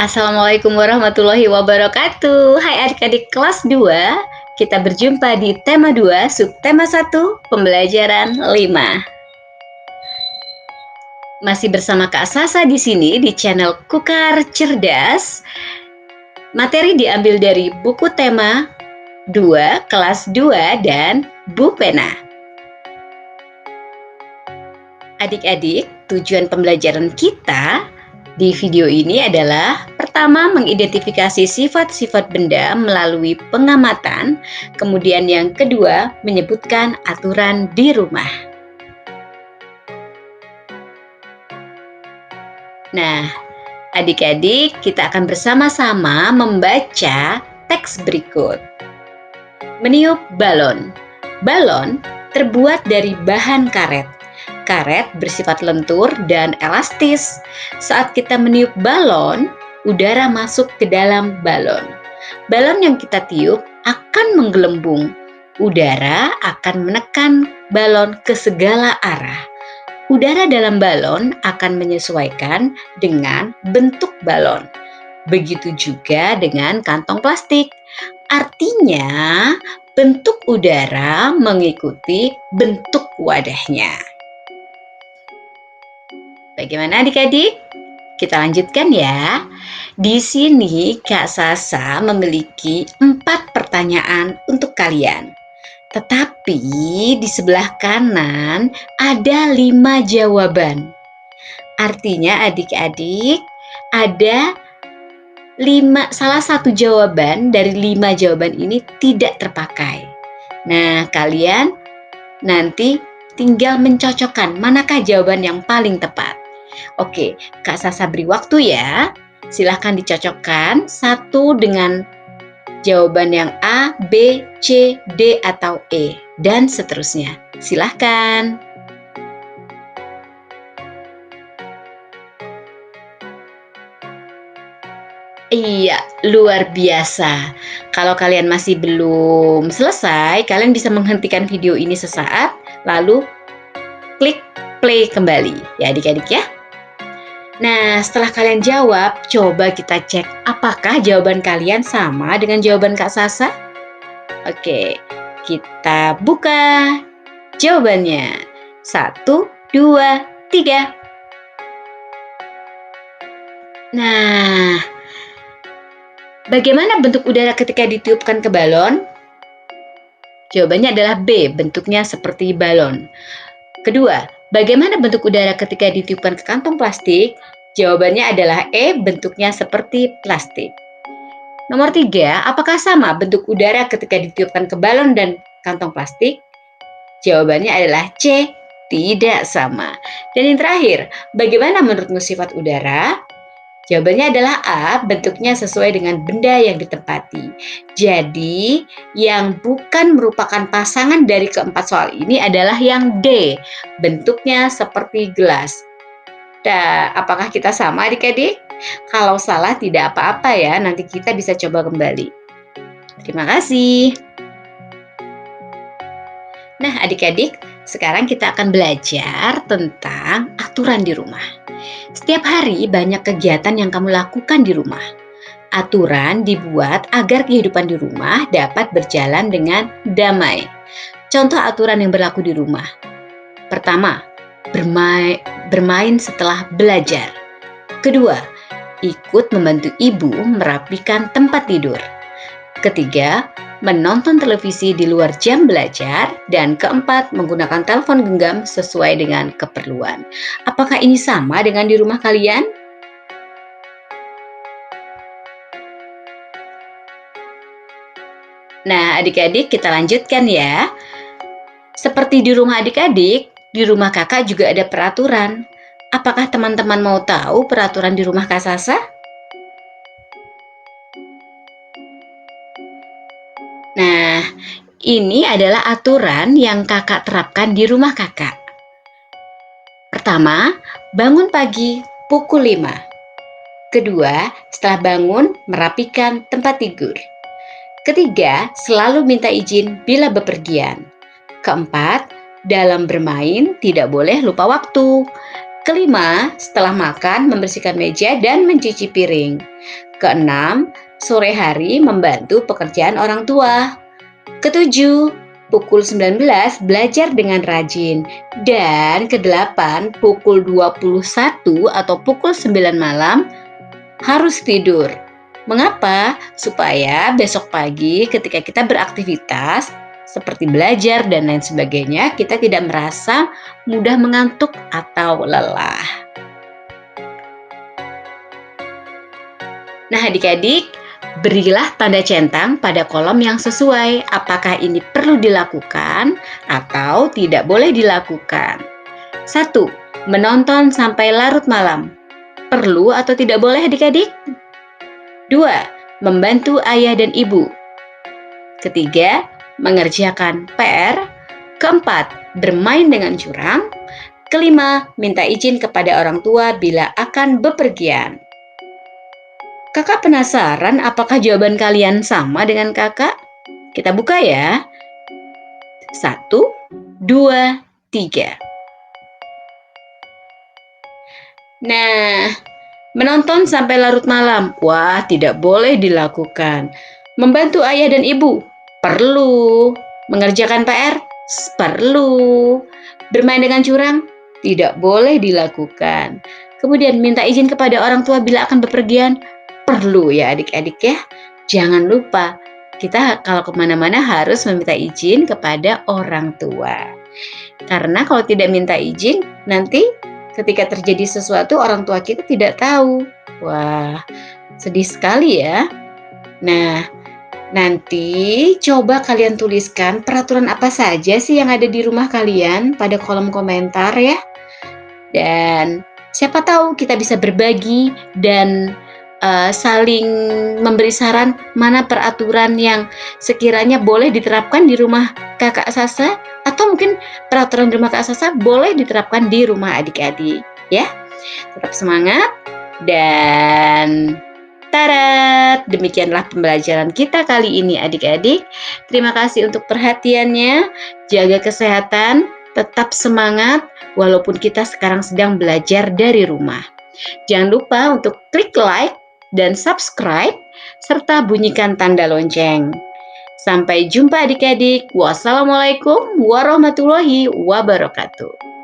Assalamualaikum warahmatullahi wabarakatuh. Hai adik-adik kelas 2, kita berjumpa di tema 2, subtema 1, pembelajaran 5. Masih bersama Kak Sasa di sini di channel Kukar Cerdas. Materi diambil dari buku tema 2, kelas 2 dan Bu Pena. Adik-adik, tujuan pembelajaran kita di video ini adalah pertama, mengidentifikasi sifat-sifat benda melalui pengamatan. Kemudian yang kedua, menyebutkan aturan di rumah. Nah, adik-adik, kita akan bersama-sama membaca teks berikut. Meniup balon. Balon terbuat dari bahan karet. Karet bersifat lentur dan elastis. Saat kita meniup balon, udara masuk ke dalam balon. Balon yang kita tiup akan menggelembung. Udara akan menekan balon ke segala arah. Udara dalam balon akan menyesuaikan dengan bentuk balon. Begitu juga dengan kantong plastik. Artinya, bentuk udara mengikuti bentuk wadahnya. Bagaimana adik-adik? Kita lanjutkan ya. Di sini Kak Sasa memiliki 4 pertanyaan untuk kalian. Tetapi di sebelah kanan ada 5 jawaban. Artinya adik-adik ada salah satu jawaban dari 5 jawaban ini tidak terpakai. Nah, kalian nanti tinggal mencocokkan manakah jawaban yang paling tepat. Oke, Kak Sasa beri waktu ya. Silahkan dicocokkan satu dengan jawaban yang A, B, C, D, atau E, dan seterusnya. Silahkan. Iya, luar biasa. Kalau kalian masih belum selesai, kalian bisa menghentikan video ini sesaat, lalu klik play kembali ya adik-adik ya. Nah, setelah kalian jawab, coba kita cek apakah jawaban kalian sama dengan jawaban Kak Sasa? Oke, kita buka jawabannya. 1, 2, 3. Nah, bagaimana bentuk udara ketika ditiupkan ke balon? Jawabannya adalah B, bentuknya seperti balon. Kedua, bagaimana bentuk udara ketika ditiupkan ke kantong plastik? Jawabannya adalah E, bentuknya seperti plastik. Nomor 3, apakah sama bentuk udara ketika ditiupkan ke balon dan kantong plastik? Jawabannya adalah C, tidak sama. Dan yang terakhir, bagaimana menurutmu sifat udara? Jawabannya adalah A, bentuknya sesuai dengan benda yang ditempati. Jadi, yang bukan merupakan pasangan dari keempat soal ini adalah yang D, bentuknya seperti gelas. Nah, apakah kita sama adik-adik? Kalau salah tidak apa-apa ya, nanti kita bisa coba kembali. Terima kasih. Nah, adik-adik, sekarang kita akan belajar tentang aturan di rumah. Setiap hari banyak kegiatan yang kamu lakukan di rumah. Aturan dibuat agar kehidupan di rumah dapat berjalan dengan damai. Contoh aturan yang berlaku di rumah. Pertama, bermain setelah belajar. Kedua, ikut membantu ibu merapikan tempat tidur. Ketiga, menonton televisi di luar jam belajar. Dan keempat, menggunakan telepon genggam sesuai dengan keperluan. Apakah ini sama dengan di rumah kalian? Nah, adik-adik kita lanjutkan ya. Seperti di rumah adik-adik, di rumah kakak juga ada peraturan. Apakah teman-teman mau tahu peraturan di rumah Kak Sasa? Nah, ini adalah aturan yang kakak terapkan di rumah kakak. Pertama, bangun pagi pukul 5. Kedua, setelah bangun merapikan tempat tidur. Ketiga, selalu minta izin bila bepergian. Keempat, dalam bermain tidak boleh lupa waktu. Kelima, setelah makan membersihkan meja dan mencuci piring. Keenam, sore hari membantu pekerjaan orang tua. Ketujuh, pukul 19 belajar dengan rajin. Dan kedelapan, pukul 21 atau pukul 9 malam harus tidur. Mengapa? Supaya besok pagi ketika kita beraktivitas seperti belajar dan lain sebagainya, kita tidak merasa mudah mengantuk atau lelah. Nah, adik-adik, berilah tanda centang pada kolom yang sesuai. Apakah ini perlu dilakukan atau tidak boleh dilakukan? 1. Menonton sampai larut malam. Perlu atau tidak boleh adik-adik? 2. Membantu ayah dan ibu. Ketiga, mengerjakan PR. Keempat, bermain dengan curang. Kelima, minta izin kepada orang tua bila akan bepergian. Kakak penasaran apakah jawaban kalian sama dengan kakak? Kita buka ya. 1, 2, 3. Nah, menonton sampai larut malam. Wah, tidak boleh dilakukan. Membantu ayah dan ibu. Perlu. Mengerjakan PR. Perlu. Bermain dengan curang. Tidak boleh dilakukan. Kemudian minta izin kepada orang tua bila akan bepergian. Perlu ya adik-adik ya. Jangan lupa, kita kalau kemana-mana harus meminta izin kepada orang tua. Karena kalau tidak minta izin, nanti ketika terjadi sesuatu orang tua kita tidak tahu. Wah, sedih sekali ya. Nah, nanti coba kalian tuliskan peraturan apa saja sih yang ada di rumah kalian pada kolom komentar ya. Dan siapa tahu kita bisa berbagi dan saling memberi saran mana peraturan yang sekiranya boleh diterapkan di rumah kakak Sasa, atau mungkin peraturan di rumah kakak Sasa boleh diterapkan di rumah adik-adik ya. Tetap semangat dan tarat, demikianlah pembelajaran kita kali ini adik-adik. Terima kasih untuk perhatiannya, jaga kesehatan, tetap semangat walaupun kita sekarang sedang belajar dari rumah. Jangan lupa untuk klik like dan subscribe, serta bunyikan tanda lonceng. Sampai jumpa adik-adik. Wassalamualaikum warahmatullahi wabarakatuh.